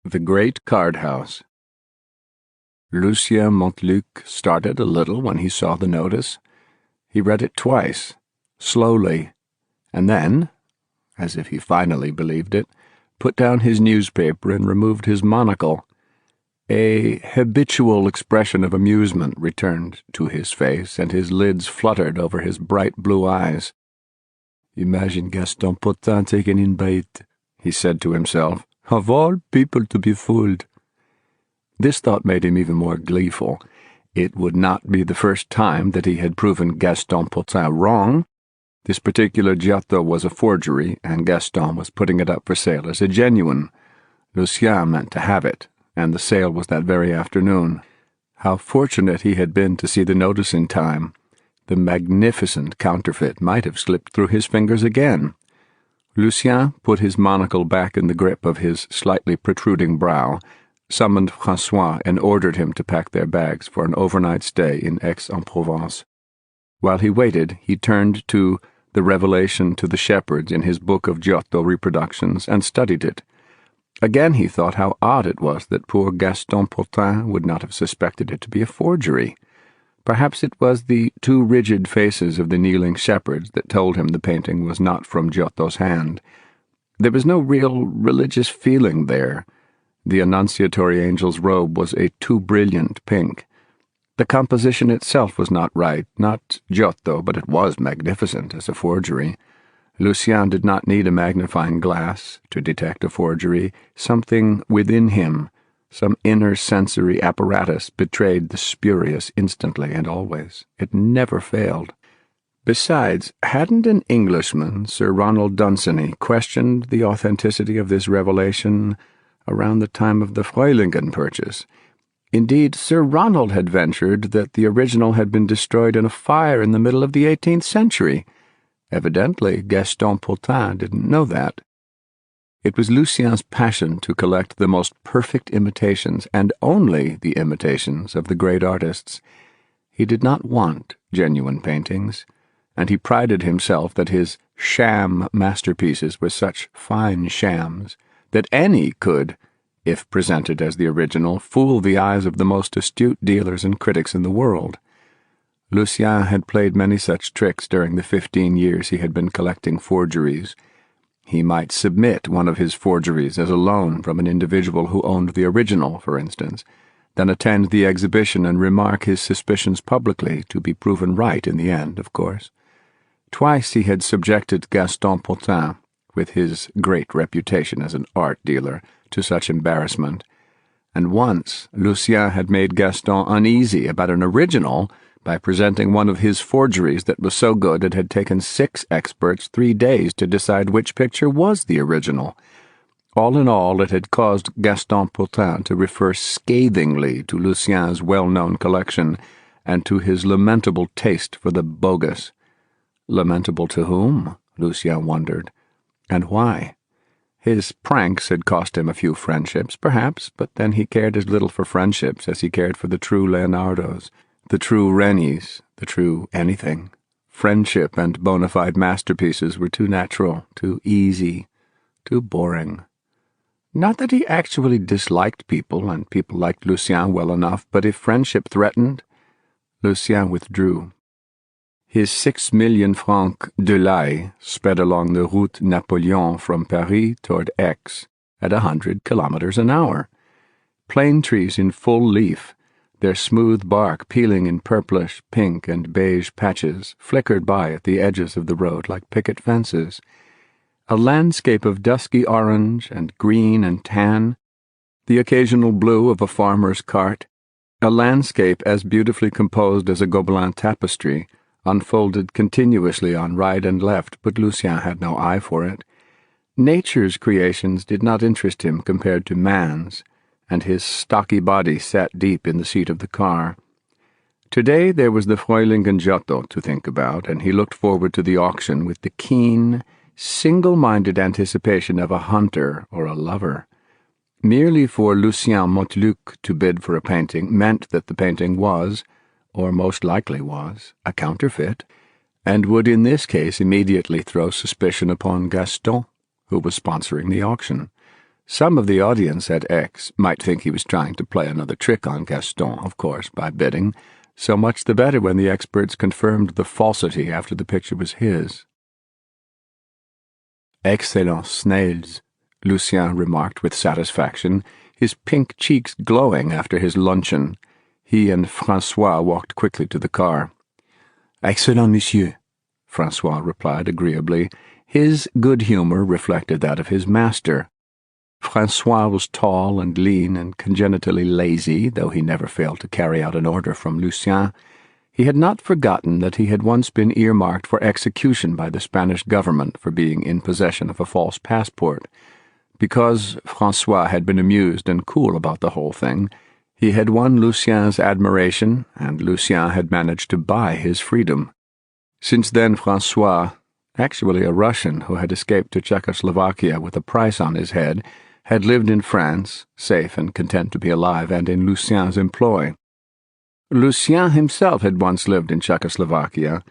The Great Cardhouse. Lucien Montluc started a little when he saw the notice. He read it twice, slowly, and then, as if he finally believed it, put down his newspaper and removed his monocle. A habitual expression of amusement returned to his face, and his lids fluttered over his bright blue eyes. "Imagine Gaston Potin taken in bait," he said to himself. "Of all people to be fooled." This thought made him even more gleeful. It would not be the first time that he had proven Gaston Potin wrong. This particular Giotto was a forgery, and Gaston was putting it up for sale as a genuine. Lucien meant to have it, and the sale was that very afternoon. How fortunate he had been to see the notice in time. The magnificent counterfeit might have slipped through his fingers again. Lucien put his monocle back in the grip of his slightly protruding brow, summoned François, and ordered him to pack their bags for an overnight stay in Aix-en-Provence. While he waited, he turned to The Revelation to the Shepherds in his book of Giotto reproductions and studied it. Again he thought how odd it was that poor Gaston Potin would not have suspected it to be a forgery. Perhaps it was the too rigid faces of the kneeling shepherds that told him the painting was not from Giotto's hand. There was no real religious feeling there. The Annunciatory Angel's robe was a too brilliant pink. The composition itself was not right, not Giotto, but it was magnificent as a forgery. Lucien did not need a magnifying glass to detect a forgery. Something within him, some inner sensory apparatus, betrayed the spurious instantly and always. It never failed. Besides, hadn't an Englishman, Sir Ronald Dunsany, questioned the authenticity of this revelation around the time of the Freulingen purchase? Indeed, Sir Ronald had ventured that the original had been destroyed in a fire in the middle of the 18th century. Evidently, Gaston Potin didn't know that. It was Lucien's passion to collect the most perfect imitations, and only the imitations, of the great artists. He did not want genuine paintings, and he prided himself that his sham masterpieces were such fine shams that any could, if presented as the original, fool the eyes of the most astute dealers and critics in the world. Lucien had played many such tricks during the 15 years he had been collecting forgeries. He might submit one of his forgeries as a loan from an individual who owned the original, for instance, then attend the exhibition and remark his suspicions publicly, to be proven right in the end, of course. Twice he had subjected Gaston Potin, with his great reputation as an art dealer, to such embarrassment, and once Lucien had made Gaston uneasy about an original by presenting one of his forgeries that was so good it had taken 6 experts 3 days to decide which picture was the original. All in all, it had caused Gaston Potin to refer scathingly to Lucien's well-known collection and to his lamentable taste for the bogus. Lamentable to whom? Lucien wondered. And why? His pranks had cost him a few friendships, perhaps, but then he cared as little for friendships as he cared for the true Leonardos, the true Rennies, the true anything. Friendship and bona fide masterpieces were too natural, too easy, too boring. Not that he actually disliked people, and people liked Lucien well enough, but if friendship threatened, Lucien withdrew. His 6 million franc delaye sped along the Route Napoleon from Paris toward Aix at 100 kilometers an hour. Plane trees in full leaf, their smooth bark peeling in purplish, pink, and beige patches, flickered by at the edges of the road like picket fences. A landscape of dusky orange and green and tan, the occasional blue of a farmer's cart, a landscape as beautifully composed as a Gobelin tapestry, unfolded continuously on right and left, but Lucien had no eye for it. Nature's creations did not interest him compared to man's, and his stocky body sat deep in the seat of the car. Today there was the Freulingen Giotto to think about, and he looked forward to the auction with the keen, single-minded anticipation of a hunter or a lover. Merely for Lucien Montluc to bid for a painting meant that the painting was, or most likely was, a counterfeit, and would in this case immediately throw suspicion upon Gaston, who was sponsoring the auction. Some of the audience at Aix might think he was trying to play another trick on Gaston, of course, by bidding. So much the better when the experts confirmed the falsity after the picture was his. "Excellent snails," Lucien remarked with satisfaction, his pink cheeks glowing after his luncheon. He and François walked quickly to the car. "Excellent, monsieur," François replied agreeably. His good humor reflected that of his master. François was tall and lean and congenitally lazy, though he never failed to carry out an order from Lucien. He had not forgotten that he had once been earmarked for execution by the Spanish government for being in possession of a false passport. Because François had been amused and cool about the whole thing, he had won Lucien's admiration, and Lucien had managed to buy his freedom. Since then, François, actually a Russian who had escaped to Czechoslovakia with a price on his head, had lived in France, safe and content to be alive and in Lucien's employ. Lucien himself had once lived in Czechoslovakia.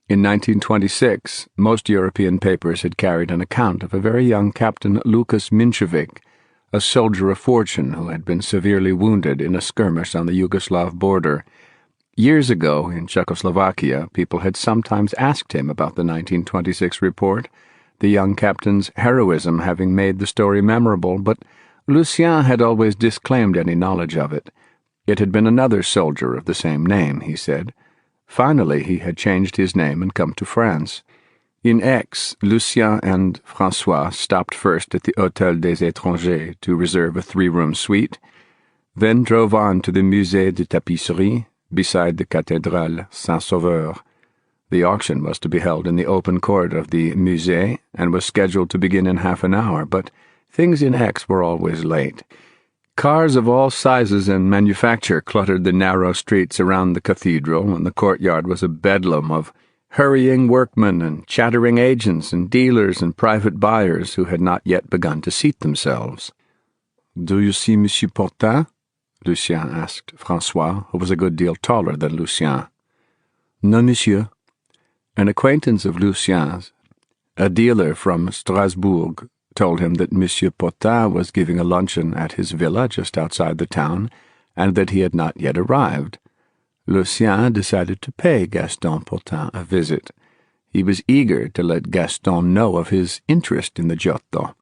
In 1926, most European papers had carried an account of a very young Captain Lucas Mincevic, a soldier of fortune who had been severely wounded in a skirmish on the Yugoslav border. Years ago, in Czechoslovakia, people had sometimes asked him about the 1926 report, the young captain's heroism having made the story memorable, but Lucien had always disclaimed any knowledge of it. It had been another soldier of the same name, he said. Finally, he had changed his name and come to France. In Aix, Lucien and François stopped first at the Hôtel des Étrangers to reserve a 3-room suite, then drove on to the Musée de Tapisserie, beside the Cathédrale Saint-Sauveur. The auction was to be held in the open court of the Musée and was scheduled to begin in half an hour, but things in Aix were always late. Cars of all sizes and manufacture cluttered the narrow streets around the cathedral, and the courtyard was a bedlam of hurrying workmen and chattering agents and dealers and private buyers who had not yet begun to seat themselves. "Do you see Monsieur Portin?" Lucien asked François, who was a good deal taller than Lucien. "Non, monsieur." An acquaintance of Lucien's, a dealer from Strasbourg, told him that Monsieur Portin was giving a luncheon at his villa just outside the town, and that he had not yet arrived. Lucien decided to pay Gaston Portin a visit. He was eager to let Gaston know of his interest in the Giotto.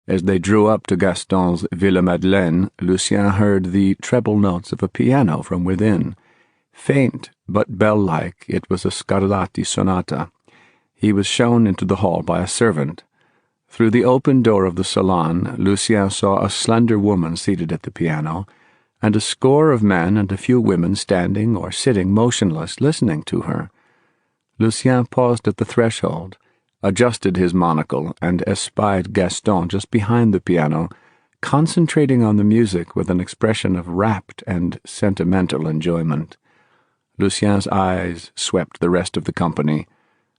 As they drew up to Gaston's Villa Madeleine, Lucien heard the treble notes of a piano from within. Faint but bell-like, it was a Scarlatti sonata. He was shown into the hall by a servant. Through the open door of the salon, Lucien saw a slender woman seated at the piano, and a score of men and a few women standing or sitting motionless, listening to her. Lucien paused at the threshold, adjusted his monocle, and espied Gaston just behind the piano, concentrating on the music with an expression of rapt and sentimental enjoyment. Lucien's eyes swept the rest of the company.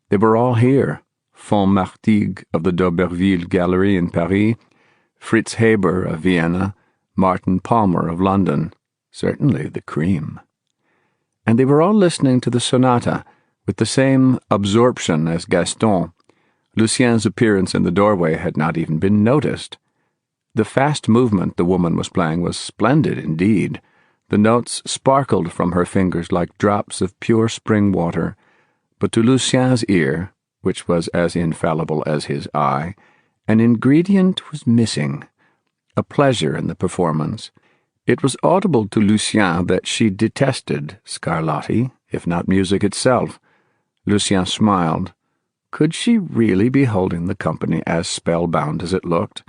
They were all here. Font Martigue of the d'Aubervilliers Gallery in Paris, Fritz Haber of Vienna, Martin Palmer of London, certainly the cream. And they were all listening to the sonata with the same absorption as Gaston. Lucien's appearance in the doorway had not even been noticed. The fast movement the woman was playing was splendid indeed. The notes sparkled from her fingers like drops of pure spring water, but to Lucien's ear, which was as infallible as his eye, an ingredient was missing, a pleasure in the performance. It was audible to Lucien that she detested Scarlatti, if not music itself. Lucien smiled. Could she really be holding the company as spellbound as it looked?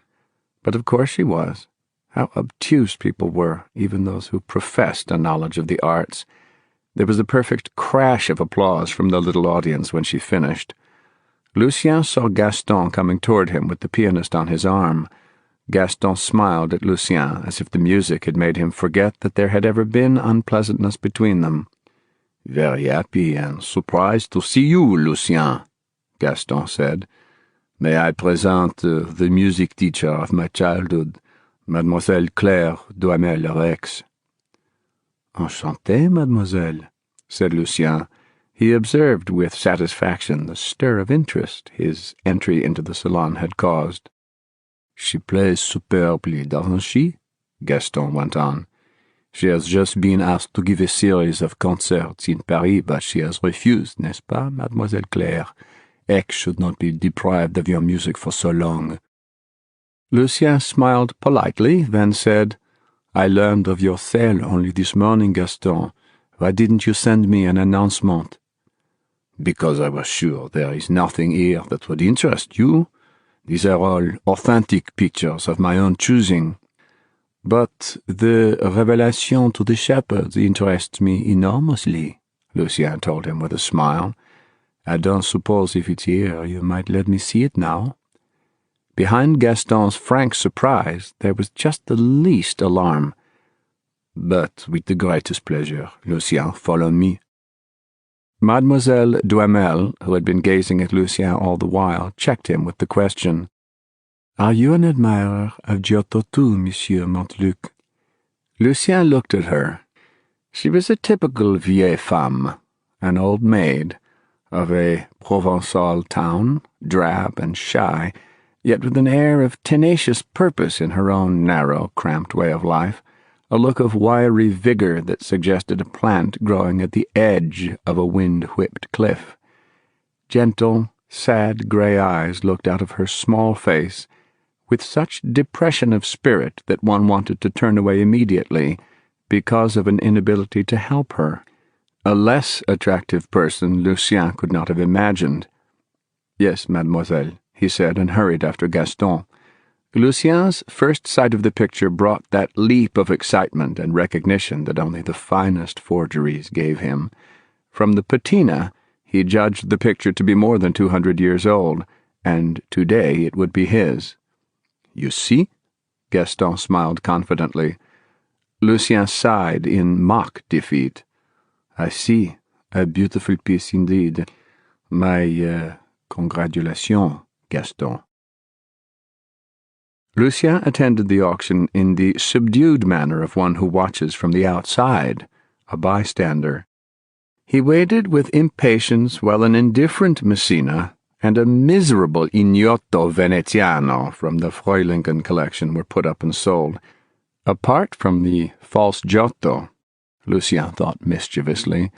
But of course she was. How obtuse people were, even those who professed a knowledge of the arts. There was a perfect crash of applause from the little audience when she finished. Lucien saw Gaston coming toward him with the pianist on his arm. Gaston smiled at Lucien as if the music had made him forget that there had ever been unpleasantness between them. "Very happy and surprised to see you, Lucien," Gaston said. "May I present the music teacher of my childhood, Mademoiselle Claire Duhamel-Rex." "Enchanté, mademoiselle," said Lucien. He observed with satisfaction the stir of interest his entry into the salon had caused. She plays superbly, doesn't she? Gaston went on. She has just been asked to give a series of concerts in Paris, but she has refused, n'est-ce pas, Mademoiselle Claire? Aix should not be deprived of your music for so long. Lucien smiled politely, then said, I learned of your sale only this morning, Gaston. Why didn't you send me an announcement? Because I was sure there is nothing here that would interest you. These are all authentic pictures of my own choosing. But the revelation to the shepherds interests me enormously, Lucien told him with a smile. I don't suppose if it's here you might let me see it now. Behind Gaston's frank surprise there was just the least alarm. But with the greatest pleasure, Lucien, follow me. Mademoiselle Duhamel, who had been gazing at Lucien all the while, checked him with the question, Are you an admirer of Giotto too, Monsieur Montluc? Lucien looked at her. She was a typical vieille femme, an old maid, of a Provençal town, drab and shy, yet with an air of tenacious purpose in her own narrow, cramped way of life, a look of wiry vigor that suggested a plant growing at the edge of a wind-whipped cliff. Gentle, sad grey eyes looked out of her small face, with such depression of spirit that one wanted to turn away immediately because of an inability to help her. A less attractive person Lucien could not have imagined. Yes, mademoiselle, he said, and hurried after Gaston. Lucien's first sight of the picture brought that leap of excitement and recognition that only the finest forgeries gave him. From the patina, he judged the picture to be more than 200 years old, and today it would be his. You see? Gaston smiled confidently. Lucien sighed in mock defeat. I see. A beautiful piece indeed. My congratulations, Gaston. Lucien attended the auction in the subdued manner of one who watches from the outside, a bystander. He waited with impatience while an indifferent Messina and a miserable Ignotto Veneziano from the Freulingen collection were put up and sold. Apart from the false Giotto, Lucien thought mischievously,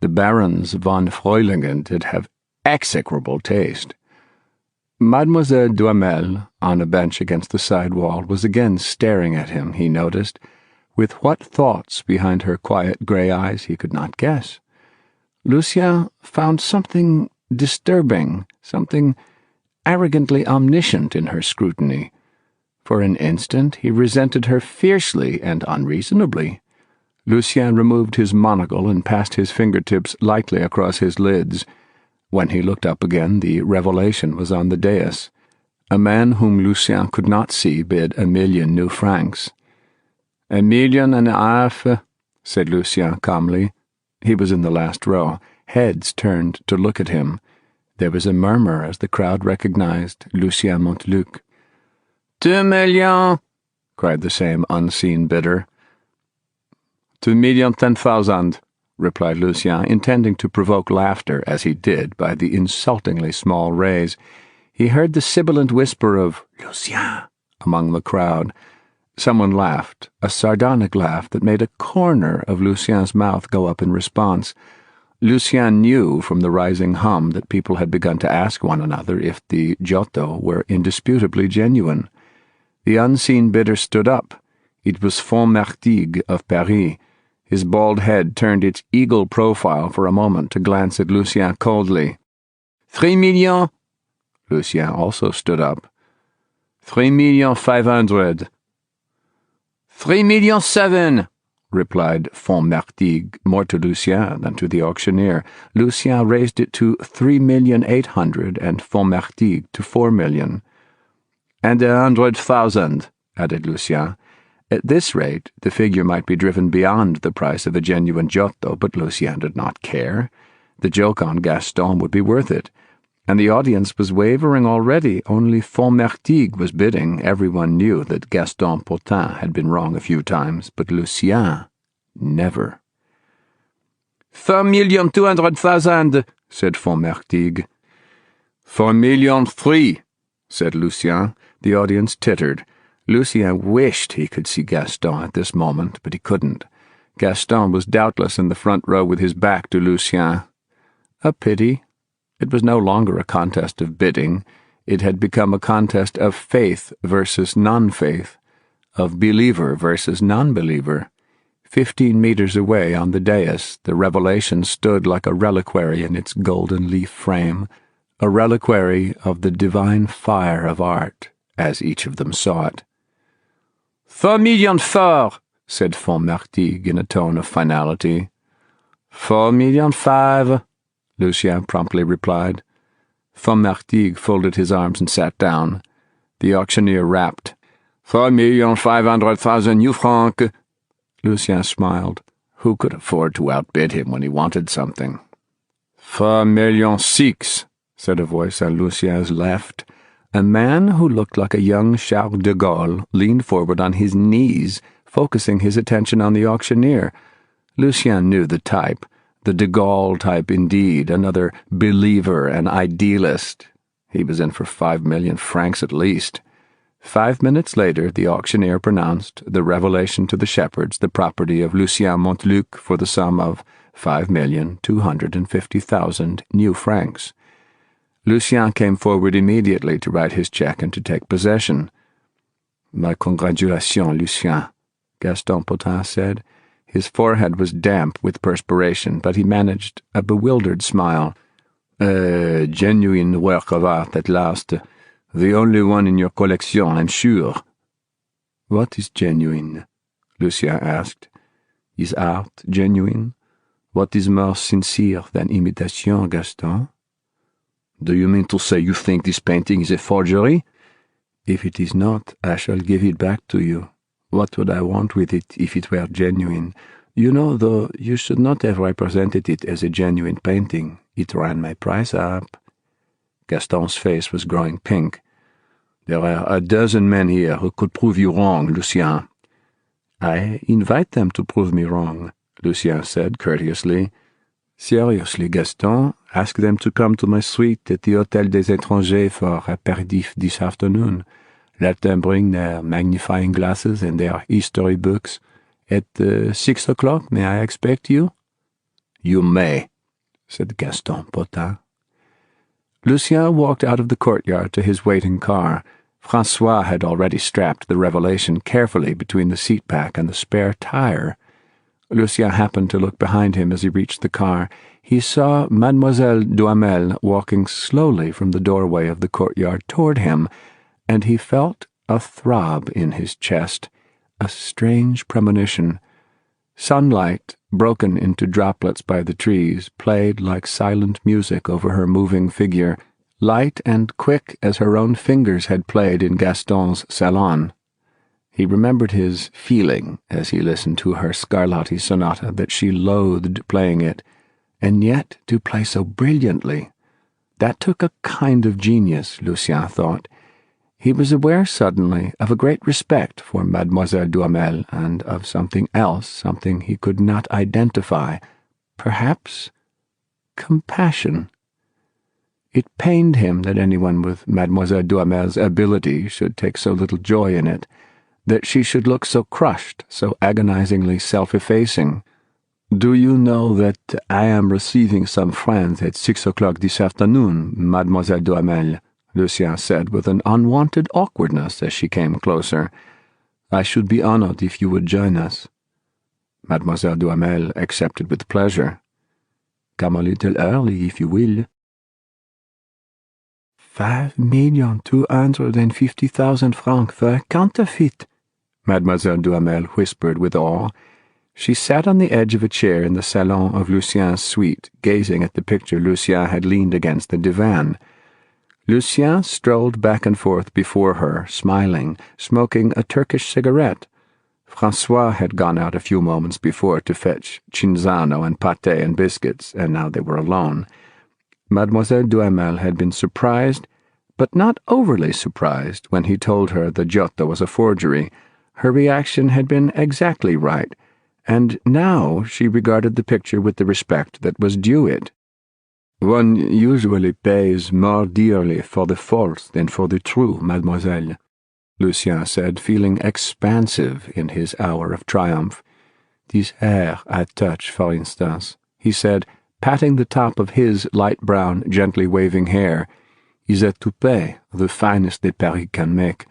the Barons von Freulingen did have execrable taste. Mademoiselle Duhamel, on a bench against the side wall, was again staring at him, he noticed, with what thoughts behind her quiet grey eyes he could not guess. Lucien found something disturbing, something arrogantly omniscient in her scrutiny. For an instant he resented her fiercely and unreasonably. Lucien removed his monocle and passed his fingertips lightly across his lids. When he looked up again, the revelation was on the dais. A man whom Lucien could not see bid 1,000,000 new francs. 1,500,000, said Lucien calmly. He was in the last row. Heads turned to look at him. There was a murmur as the crowd recognized Lucien Montluc. 2,000,000, cried the same unseen bidder. 2,010,000, replied Lucien, intending to provoke laughter, as he did, by the insultingly small raise. He heard the sibilant whisper of "Lucien" among the crowd. Someone laughed, a sardonic laugh that made a corner of Lucien's mouth go up in response. Lucien knew from the rising hum that people had begun to ask one another if the Giotto were indisputably genuine. The unseen bidder stood up. It was Fontmartigue of Paris. His bald head turned its eagle profile for a moment to glance at Lucien coldly. 3,000,000. Lucien also stood up. 3,500,000. 3,700,000, replied Fontmartigue, more to Lucien than to the auctioneer. Lucien raised it to 3,800,000 and Fontmartigue to 4,000,000. And 100,000, added Lucien. At this rate, the figure might be driven beyond the price of a genuine Giotto, but Lucien did not care. The joke on Gaston would be worth it, and the audience was wavering already. Only Fontmartigue was bidding. Everyone knew that Gaston Potin had been wrong a few times, but Lucien never. 4,200,000, said Fontmartigue. 4,300,000, said Lucien, The audience tittered. Lucien wished he could see Gaston at this moment, but he couldn't. Gaston was doubtless in the front row with his back to Lucien. A pity. It was no longer a contest of bidding. It had become a contest of faith versus non-faith, of believer versus non-believer. 15 meters away on the dais, the revelation stood like a reliquary in its golden leaf frame, a reliquary of the divine fire of art, as each of them saw it. 4,000,000 said von Martigues in a tone of finality. 4,500,000, Lucien promptly replied. Von Martigues folded his arms and sat down. The auctioneer rapped. 4,500,000 new francs. Lucien smiled. Who could afford to outbid him when he wanted something? 4,600,000, said a voice on Lucien's left. A man who looked like a young Charles de Gaulle leaned forward on his knees, focusing his attention on the auctioneer. Lucien knew the type. The de Gaulle type indeed, another believer, an idealist. He was in for 5,000,000 francs at least. 5 minutes later, the auctioneer pronounced the revelation to the shepherds the property of Lucien Montluc for the sum of 5,250,000 new francs. Lucien came forward immediately to write his check and to take possession. "My congratulations, Lucien," Gaston Potin said. His forehead was damp with perspiration, but he managed a bewildered smile. "A genuine work of art at last. The only one in your collection, I'm sure." "What is genuine?" Lucien asked. "Is art genuine? What is more sincere than imitation, Gaston?" "Do you mean to say you think this painting is a forgery?" "If it is not, I shall give it back to you. What would I want with it if it were genuine? You know, though, you should not have represented it as a genuine painting. It ran my price up." Gaston's face was growing pink. "There are a dozen men here who could prove you wrong, Lucien." "I invite them to prove me wrong," Lucien said courteously. "Seriously, Gaston, ask them to come to my suite at the Hôtel des Étrangers for apéritif this afternoon. Let them bring their magnifying glasses and their history books. At 6 o'clock, may I expect you?" "You may," said Gaston Potin. Lucien walked out of the courtyard to his waiting car. François had already strapped the revelation carefully between the seat back and the spare tire. Lucien happened to look behind him as he reached the car. He saw Mademoiselle Duhamel walking slowly from the doorway of the courtyard toward him, and he felt a throb in his chest, a strange premonition. Sunlight, broken into droplets by the trees, played like silent music over her moving figure, light and quick as her own fingers had played in Gaston's salon. He remembered his feeling as he listened to her Scarlatti sonata that she loathed playing it, and yet to play so brilliantly. That took a kind of genius, Lucien thought. He was aware suddenly of a great respect for Mademoiselle Duhamel and of something else, something he could not identify. Perhaps compassion. It pained him that anyone with Mademoiselle Duhamel's ability should take so little joy in it, that she should look so crushed, so agonizingly self-effacing. "Do you know that I am receiving some friends at 6 o'clock this afternoon, Mademoiselle Duhamel?" Lucien said with an unwanted awkwardness as she came closer. "I should be honored if you would join us." Mademoiselle Duhamel accepted with pleasure. "Come a little early, if you will." 5,250,000 francs for a counterfeit, Mademoiselle Duhamel whispered with awe. She sat on the edge of a chair in the salon of Lucien's suite, gazing at the picture Lucien had leaned against the divan. Lucien strolled back and forth before her, smiling, smoking a Turkish cigarette. François had gone out a few moments before to fetch Cinzano and pâté and biscuits, and now they were alone. Mademoiselle Duhamel had been surprised, but not overly surprised, when he told her the Giotto was a forgery. Her reaction had been exactly right, and now she regarded the picture with the respect that was due it. "One usually pays more dearly for the false than for the true, mademoiselle," Lucien said, feeling expansive in his hour of triumph. These hair I touch, for instance, he said, patting the top of his light brown, gently waving hair, is a toupet, the finest that Paris can make.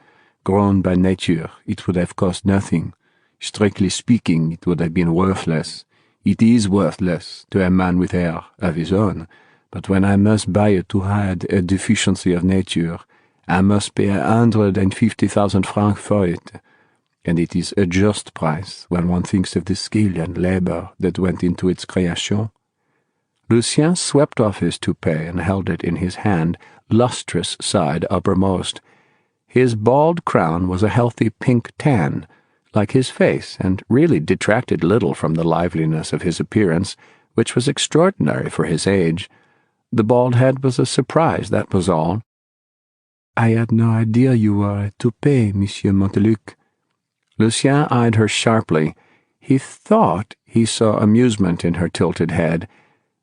Grown by nature, it would have cost nothing. Strictly speaking, it would have been worthless. It is worthless to a man with hair of his own, but when I must buy it to hide a deficiency of nature, I must pay 150,000 francs for it, and it is a just price when one thinks of the skill and labor that went into its creation. Lucien swept off his toupet and held it in his hand, lustrous side uppermost. His bald crown was a healthy pink tan, like his face, and really detracted little from the liveliness of his appearance, which was extraordinary for his age. The bald head was a surprise, that was all. "I had no idea you were a toupet, Monsieur Monteluc." Lucien eyed her sharply. He thought he saw amusement in her tilted head.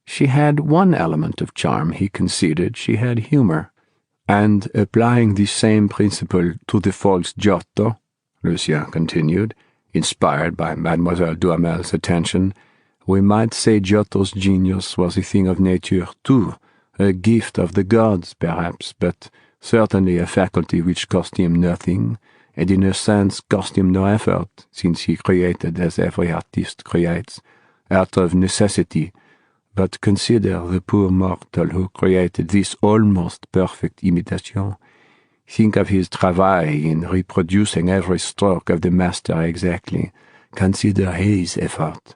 She had one element of charm, he conceded. She had humor. "And applying the same principle to the false Giotto," Lucien continued, inspired by Mademoiselle Duhamel's attention, "we might say Giotto's genius was a thing of nature too, a gift of the gods, perhaps, but certainly a faculty which cost him nothing, and in a sense cost him no effort, since he created as every artist creates, out of necessity. But consider the poor mortal who created this almost perfect imitation. Think of his travail in reproducing every stroke of the master exactly. Consider his effort."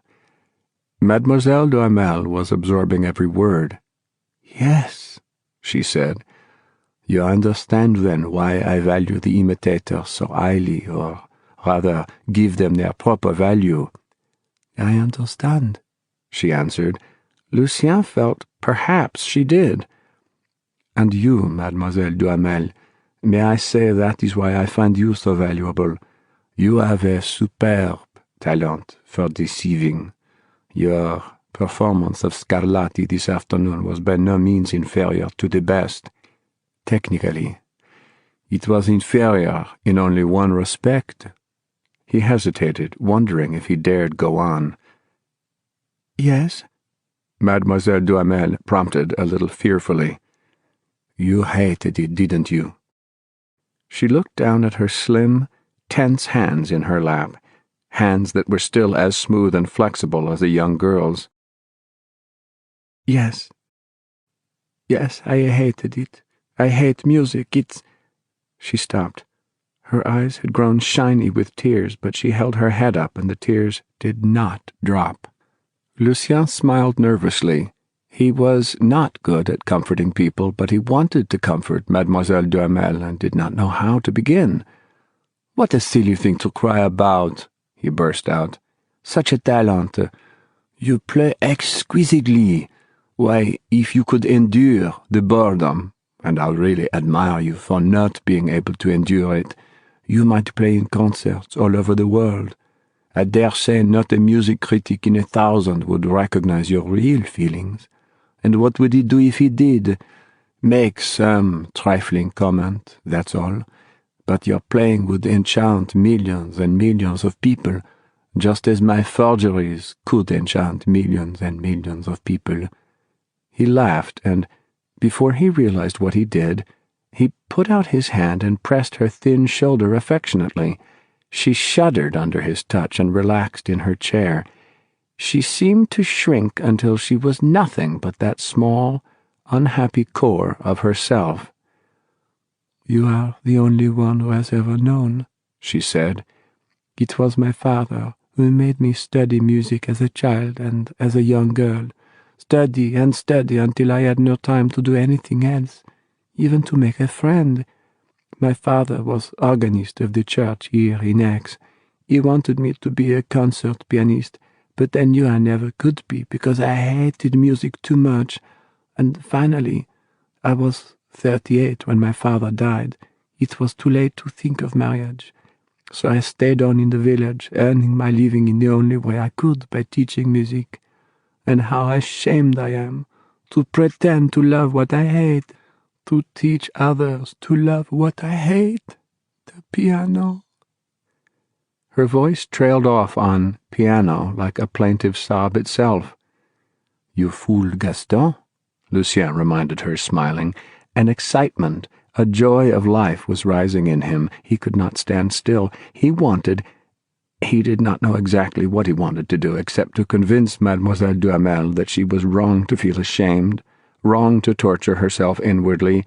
Mademoiselle Duhamel was absorbing every word. "Yes," she said. "You understand, then, why I value the imitators so highly, or rather give them their proper value." "I understand," she answered. Lucien felt perhaps she did. "And you, Mademoiselle Duhamel, may I say that is why I find you so valuable. You have a superb talent for deceiving. Your performance of Scarlatti this afternoon was by no means inferior to the best. Technically, it was inferior in only one respect." He hesitated, wondering if he dared go on. "Yes?" Mademoiselle Duhamel prompted a little fearfully. "You hated it, didn't you?" She looked down at her slim, tense hands in her lap, hands that were still as smooth and flexible as a young girl's. "Yes. Yes, I hated it. I hate music. It's—" She stopped. Her eyes had grown shiny with tears, but she held her head up and the tears did not drop. Lucien smiled nervously. He was not good at comforting people, but he wanted to comfort Mademoiselle Duhamel and did not know how to begin. "What a silly thing to cry about," he burst out. "Such a talent. You play exquisitely. Why, if you could endure the boredom, and I'll really admire you for not being able to endure it, you might play in concerts all over the world. I dare say not a music critic in 1,000 would recognize your real feelings. And what would he do if he did? Make some trifling comment, that's all. But your playing would enchant millions and millions of people, just as my forgeries could enchant millions and millions of people." He laughed, and before he realized what he did, he put out his hand and pressed her thin shoulder affectionately. She shuddered under his touch and relaxed in her chair. She seemed to shrink until she was nothing but that small, unhappy core of herself. "You are the only one who has ever known," she said. "It was my father who made me study music as a child and as a young girl, study and study until I had no time to do anything else, even to make a friend. My father was organist of the church here in Aix. He wanted me to be a concert pianist, but I knew I never could be because I hated music too much, and finally, I was 38 when my father died. It was too late to think of marriage. So I stayed on in the village, earning my living in the only way I could, by teaching music. And how ashamed I am to pretend to love what I hate, to teach others to love what I hate. the piano." Her voice trailed off on piano like a plaintive sob itself. "You fool, Gaston," Lucien reminded her, smiling. An excitement, a joy of life was rising in him. He could not stand still. He did not know exactly what he wanted to do, except to convince Mademoiselle Duhamel that she was wrong to feel ashamed, wrong to torture herself inwardly.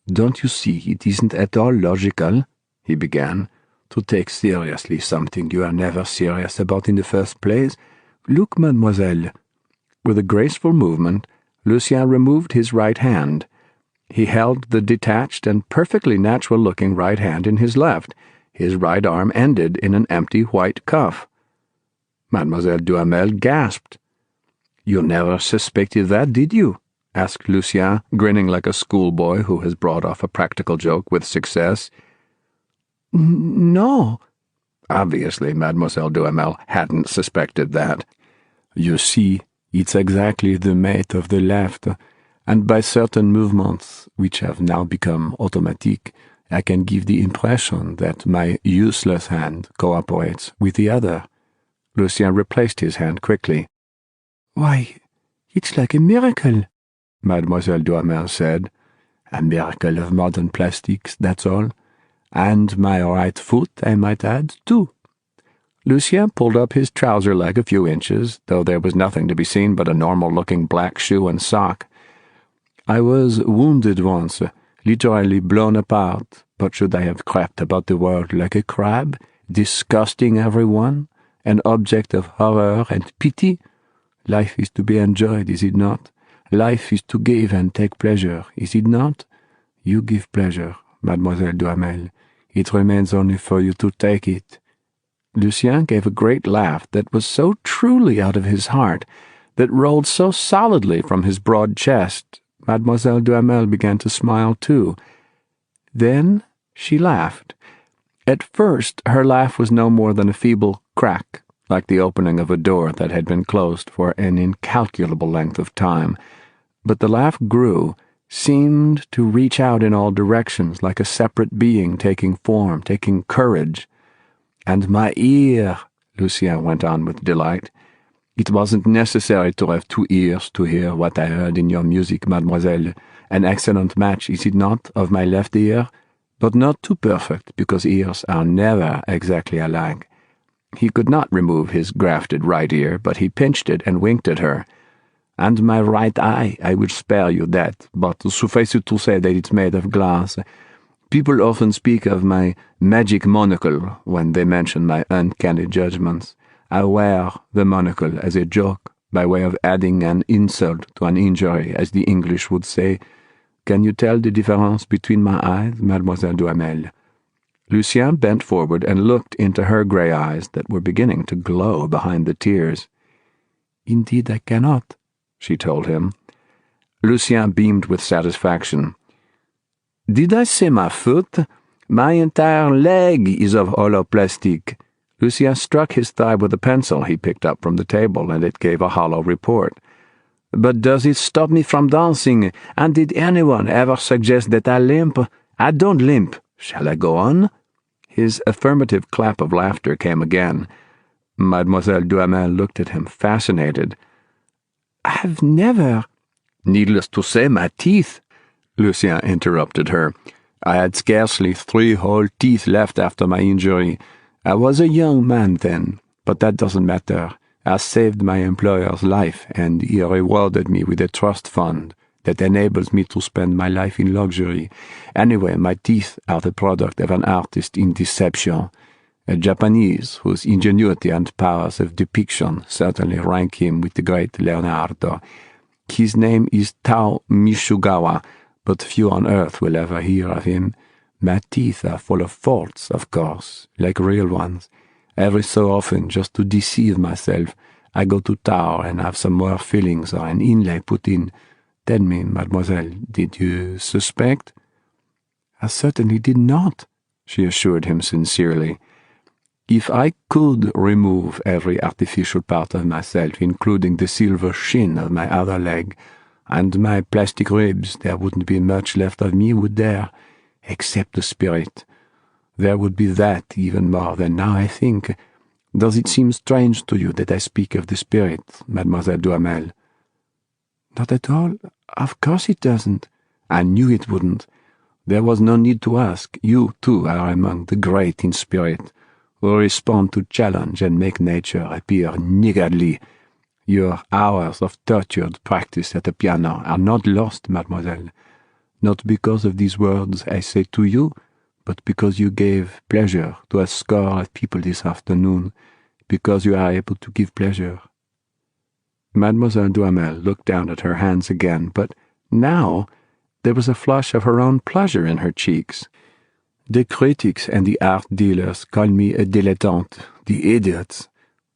"Don't you see it isn't at all logical," he began, "to take seriously something you are never serious about in the first place? Look, mademoiselle." With a graceful movement, Lucien removed his right hand. He held the detached and perfectly natural-looking right hand in his left. His right arm ended in an empty white cuff. Mademoiselle Duhamel gasped. "You never suspected that, did you?" asked Lucien, grinning like a schoolboy who has brought off a practical joke with success. "No." Obviously, Mademoiselle Duhamel hadn't suspected that. "You see, it's exactly the mate of the left, and by certain movements, which have now become automatic, I can give the impression that my useless hand cooperates with the other." Lucien replaced his hand quickly. "Why, it's like a miracle," Mademoiselle Duhamel said. "A miracle of modern plastics, that's all. And my right foot, I might add, too." Lucien pulled up his trouser leg a few inches, though there was nothing to be seen but a normal-looking black shoe and sock. "I was wounded once, literally blown apart, but should I have crept about the world like a crab, disgusting everyone, an object of horror and pity? Life is to be enjoyed, is it not? Life is to give and take pleasure, is it not? You give pleasure, Mademoiselle Duhamel. It remains only for you to take it." Lucien gave a great laugh that was so truly out of his heart, that rolled so solidly from his broad chest. Mademoiselle Duhamel began to smile too. Then she laughed. At first her laugh was no more than a feeble crack, like the opening of a door that had been closed for an incalculable length of time. But the laugh grew, seemed to reach out in all directions like a separate being taking form, taking courage. "And my ear," Lucien went on with delight. "It wasn't necessary to have 2 ears to hear what I heard in your music, mademoiselle. An excellent match, is it not, of my left ear? But not too perfect, because ears are never exactly alike." He could not remove his grafted right ear, but he pinched it and winked at her. "And my right eye, I will spare you that, but suffice it to say that it's made of glass. People often speak of my magic monocle when they mention my uncanny judgments. I wear the monocle as a joke, by way of adding an insult to an injury, as the English would say. Can you tell the difference between my eyes, Mademoiselle Duhamel?" Lucien bent forward and looked into her grey eyes that were beginning to glow behind the tears. "Indeed I cannot," she told him. Lucien beamed with satisfaction. "Did I say my foot? My entire leg is of hollow plastic." Lucien struck his thigh with a pencil he picked up from the table, and it gave a hollow report. "But does it stop me from dancing? And did anyone ever suggest that I limp? I don't limp. Shall I go on?" His affirmative clap of laughter came again. Mademoiselle Duhamel looked at him, fascinated. "I've never—" "Needless to say, my teeth," Lucien interrupted her. "I had scarcely 3 whole teeth left after my injury. I was a young man then, but that doesn't matter. I saved my employer's life, and he rewarded me with a trust fund that enables me to spend my life in luxury. Anyway, my teeth are the product of an artist in deception, a Japanese whose ingenuity and powers of depiction certainly rank him with the great Leonardo. His name is Tao Mishugawa, but few on earth will ever hear of him. My teeth are full of faults, of course, like real ones. Every so often, just to deceive myself, I go to Tao and have some more fillings or an inlay put in. Tell me, mademoiselle, did you suspect?" "I certainly did not," she assured him sincerely. "If I could remove every artificial part of myself, including the silver shin of my other leg, and my plastic ribs, there wouldn't be much left of me, would there? Except the spirit. There would be that even more than now, I think. Does it seem strange to you that I speak of the spirit, Mademoiselle Duhamel?" "Not at all. Of course it doesn't." "I knew it wouldn't. There was no need to ask. You, too, are among the great in spirit, who respond to challenge and make nature appear niggardly. Your hours of tortured practice at the piano are not lost, mademoiselle. Not because of these words I say to you, but because you gave pleasure to a score of people this afternoon, because you are able to give pleasure." Mademoiselle Duhamel looked down at her hands again, but now there was a flush of her own pleasure in her cheeks. "The critics and the art dealers call me a dilettante, the idiots.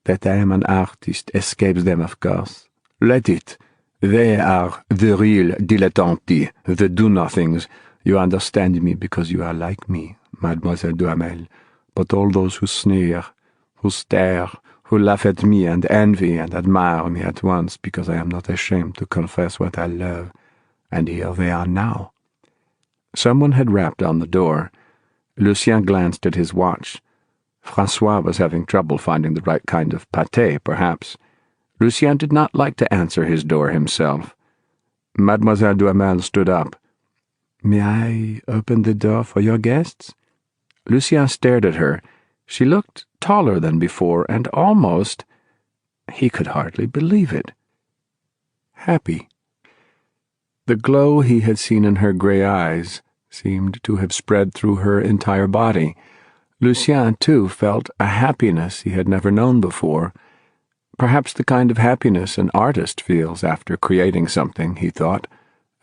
That I am an artist escapes them, of course. Let it. They are the real dilettanti, the do-nothings. You understand me because you are like me, Mademoiselle Duhamel. But all those who sneer, who stare, who laugh at me and envy and admire me at once because I am not ashamed to confess what I love, and here they are now." Someone had rapped on the door. Lucien glanced at his watch. François was having trouble finding the right kind of pâté, perhaps. Lucien did not like to answer his door himself. Mademoiselle Duhamel stood up. "May I open the door for your guests?" Lucien stared at her. She looked taller than before, and almost, he could hardly believe it, happy. The glow he had seen in her grey eyes seemed to have spread through her entire body. Lucien, too, felt a happiness he had never known before. Perhaps the kind of happiness an artist feels after creating something, he thought,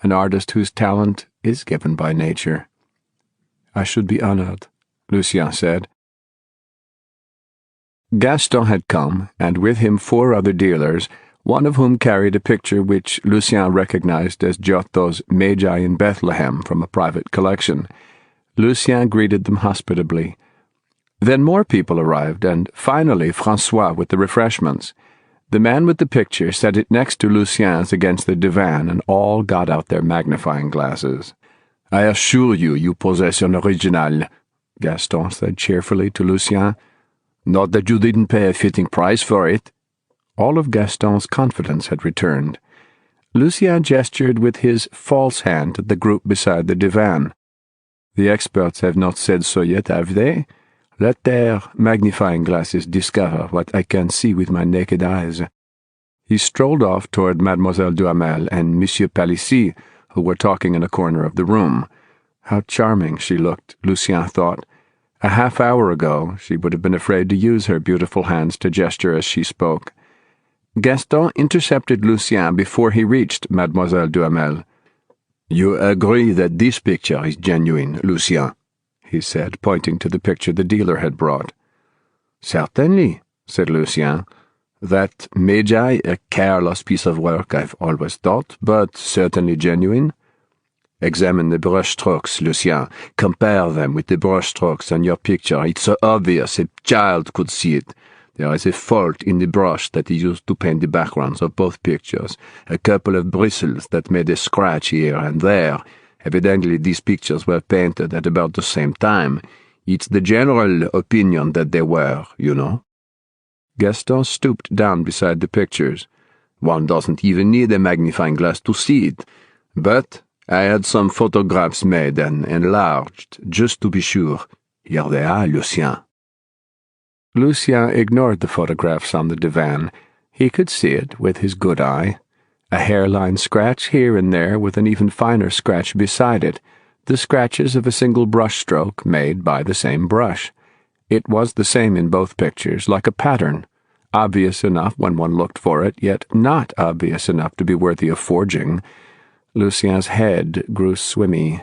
an artist whose talent is given by nature. "I should be honored," Lucien said. Gaston had come, and with him 4 other dealers, one of whom carried a picture which Lucien recognized as Giotto's Magi in Bethlehem from a private collection. Lucien greeted them hospitably. Then more people arrived, and finally François with the refreshments. The man with the picture set it next to Lucien's against the divan, and all got out their magnifying glasses. "I assure you, you possess an original," Gaston said cheerfully to Lucien. "Not that you didn't pay a fitting price for it." All of Gaston's confidence had returned. Lucien gestured with his false hand at the group beside the divan. "The experts have not said so yet, have they? Let their magnifying glasses discover what I can see with my naked eyes." He strolled off toward Mademoiselle Duhamel and Monsieur Palissy, who were talking in a corner of the room. How charming she looked, Lucien thought. A half hour ago she would have been afraid to use her beautiful hands to gesture as she spoke. Gaston intercepted Lucien before he reached Mademoiselle Duhamel. "You agree that this picture is genuine, Lucien?" he said, pointing to the picture the dealer had brought. "Certainly," said Lucien. "That Magi, a careless piece of work, I've always thought, but certainly genuine. Examine the brushstrokes, Lucien. Compare them with the brushstrokes on your picture. It's so obvious a child could see it. There is a fault in the brush that he used to paint the backgrounds of both pictures, a couple of bristles that made a scratch here and there. Evidently these pictures were painted at about the same time. It's the general opinion that they were, you know." Gaston stooped down beside the pictures. "One doesn't even need a magnifying glass to see it. But I had some photographs made and enlarged, just to be sure. Here they are, Lucien." Lucien ignored the photographs on the divan. He could see it with his good eye. A hairline scratch here and there with an even finer scratch beside it, the scratches of a single brush stroke made by the same brush. It was the same in both pictures, like a pattern, obvious enough when one looked for it, yet not obvious enough to be worthy of forging. Lucien's head grew swimmy.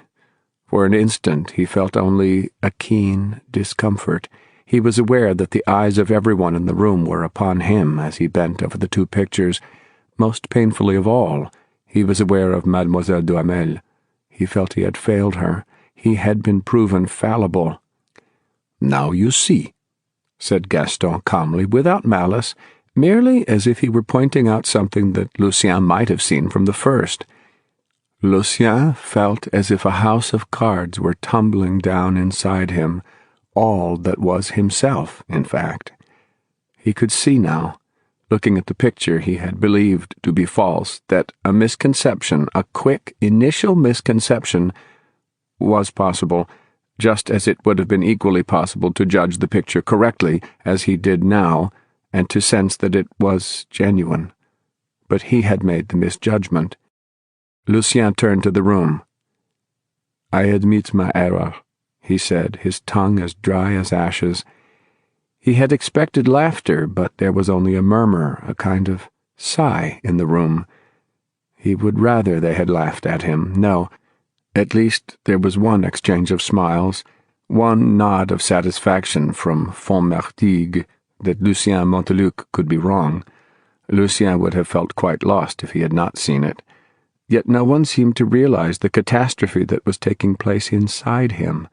For an instant he felt only a keen discomfort. He was aware that the eyes of everyone in the room were upon him as he bent over the 2 pictures. Most painfully of all, he was aware of Mademoiselle Duhamel. He felt he had failed her. He had been proven fallible. "Now you see," said Gaston calmly, without malice, merely as if he were pointing out something that Lucien might have seen from the first. Lucien felt as if a house of cards were tumbling down inside him, all that was himself, in fact. He could see now, looking at the picture he had believed to be false, that a misconception, a quick initial misconception, was possible, just as it would have been equally possible to judge the picture correctly, as he did now, and to sense that it was genuine. But he had made the misjudgment. Lucien turned to the room. "I admit my error," he said, his tongue as dry as ashes. He had expected laughter, but there was only a murmur, a kind of sigh in the room. He would rather they had laughed at him. No, at least there was one exchange of smiles, one nod of satisfaction from Font-Martigues that Lucien Monteluc could be wrong. Lucien would have felt quite lost if he had not seen it. Yet no one seemed to realize the catastrophe that was taking place inside him.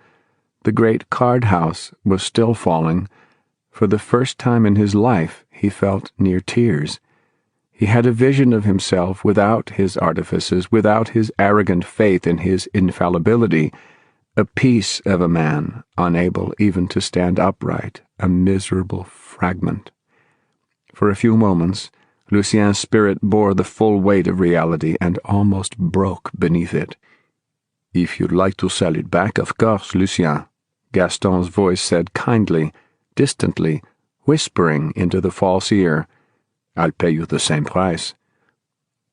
The Great Cardhouse was still falling. For the first time in his life, he felt near tears. He had a vision of himself without his artifices, without his arrogant faith in his infallibility, a piece of a man, unable even to stand upright, a miserable fragment. For a few moments, Lucien's spirit bore the full weight of reality and almost broke beneath it. "If you'd like to sell it back, of course, Lucien," Gaston's voice said kindly, distantly, whispering into the false ear. "I'll pay you the same price."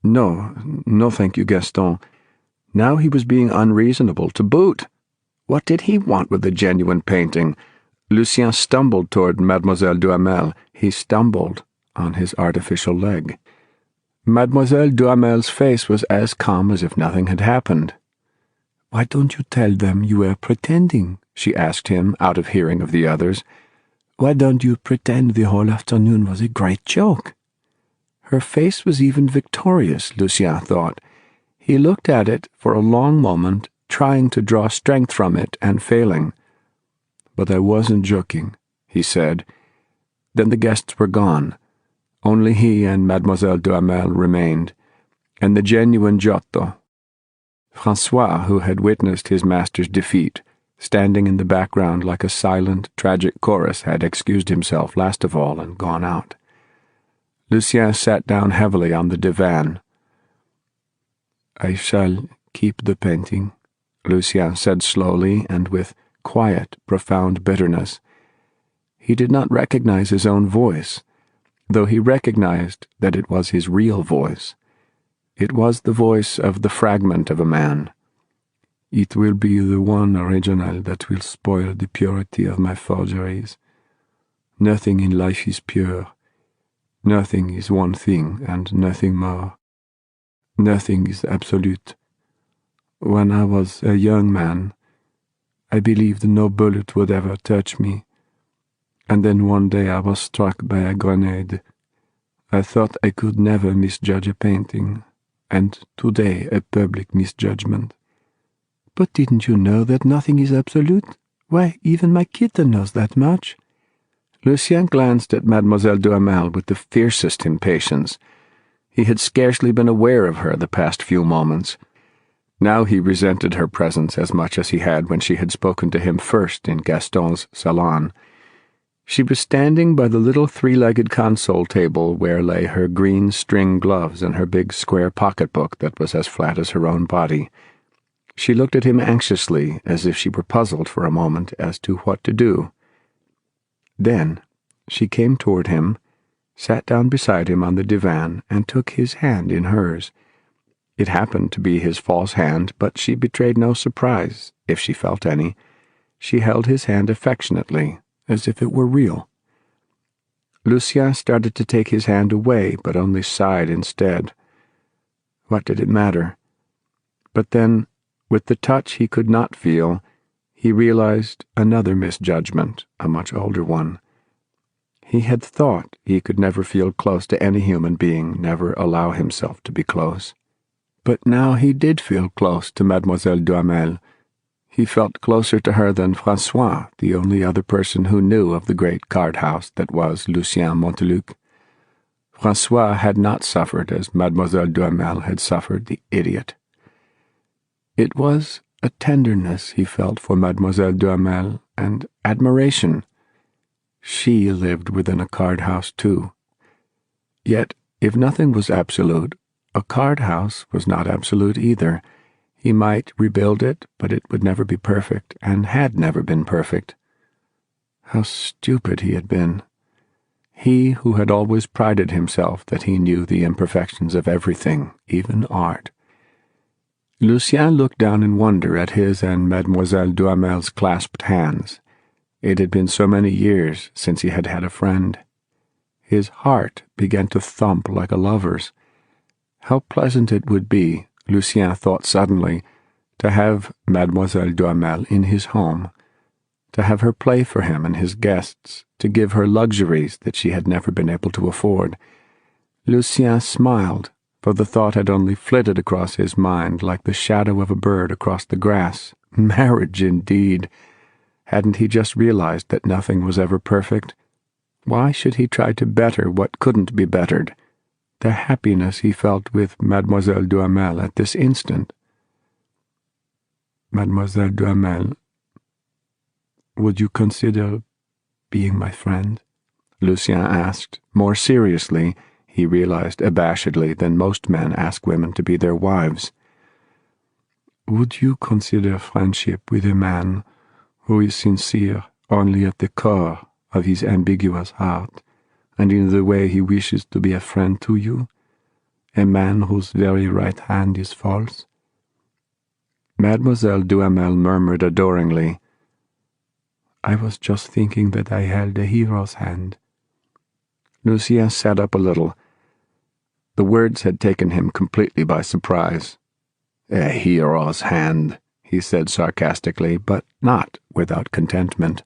No, thank you, Gaston. Now he was being unreasonable to boot. What did he want with a genuine painting? Lucien stumbled toward Mademoiselle Duhamel. He stumbled on his artificial leg. Mademoiselle Duhamel's face was as calm as if nothing had happened. "Why don't you tell them you were pretending?" she asked him, out of hearing of the others. "Why don't you pretend the whole afternoon was a great joke?" Her face was even victorious, Lucien thought. He looked at it for a long moment, trying to draw strength from it and failing. "But I wasn't joking," he said. Then the guests were gone. Only he and Mademoiselle Duhamel remained, and the genuine Giotto. François, who had witnessed his master's defeat, standing in the background like a silent, tragic chorus, had excused himself last of all and gone out. Lucien sat down heavily on the divan. "I shall keep the painting," Lucien said slowly and with quiet, profound bitterness. He did not recognize his own voice, though he recognized that it was his real voice. It was the voice of the fragment of a man. "It will be the one original that will spoil the purity of my forgeries. Nothing in life is pure. Nothing is one thing and nothing more. Nothing is absolute. When I was a young man, I believed no bullet would ever touch me. And then one day I was struck by a grenade. I thought I could never misjudge a painting, and today a public misjudgment." "But didn't you know that nothing is absolute? Why, even my kitten knows that much." Lucien glanced at Mademoiselle Duhamel with the fiercest impatience. He had scarcely been aware of her the past few moments. Now he resented her presence as much as he had when she had spoken to him first in Gaston's salon. She was standing by the little three-legged console table where lay her green string gloves and her big square pocketbook that was as flat as her own body. She looked at him anxiously, as if she were puzzled for a moment as to what to do. Then she came toward him, sat down beside him on the divan, and took his hand in hers. It happened to be his false hand, but she betrayed no surprise, if she felt any. She held his hand affectionately, as if it were real. Lucien started to take his hand away, but only sighed instead. What did it matter? But then, with the touch he could not feel, he realized another misjudgment, a much older one. He had thought he could never feel close to any human being, never allow himself to be close. But now he did feel close to Mademoiselle Duhamel. He felt closer to her than François, the only other person who knew of the great card-house that was Lucien Monteluc. François had not suffered as Mademoiselle Duhamel had suffered, the idiot. It was a tenderness he felt for Mademoiselle Duhamel and admiration. She lived within a card-house too. Yet, if nothing was absolute, a card-house was not absolute either. He might rebuild it, but it would never be perfect, and had never been perfect. How stupid he had been. He who had always prided himself that he knew the imperfections of everything, even art. Lucien looked down in wonder at his and Mademoiselle Duhamel's clasped hands. It had been so many years since he had had a friend. His heart began to thump like a lover's. How pleasant it would be, Lucien thought suddenly, to have Mademoiselle Duhamel in his home, to have her play for him and his guests, to give her luxuries that she had never been able to afford. Lucien smiled, for the thought had only flitted across his mind like the shadow of a bird across the grass. Marriage, indeed! Hadn't he just realized that nothing was ever perfect? Why should he try to better what couldn't be bettered? The happiness he felt with Mademoiselle Duhamel at this instant. Mademoiselle Duhamel, would you consider being my friend? Lucien asked, more seriously, he realized abashedly, than most men ask women to be their wives. Would you consider friendship with a man who is sincere only at the core of his ambiguous heart, and in the way he wishes to be a friend to you? A man whose very right hand is false? Mademoiselle Duhamel murmured adoringly, I was just thinking that I held a hero's hand. Lucien sat up a little. The words had taken him completely by surprise. A hero's hand, he said sarcastically, but not without contentment.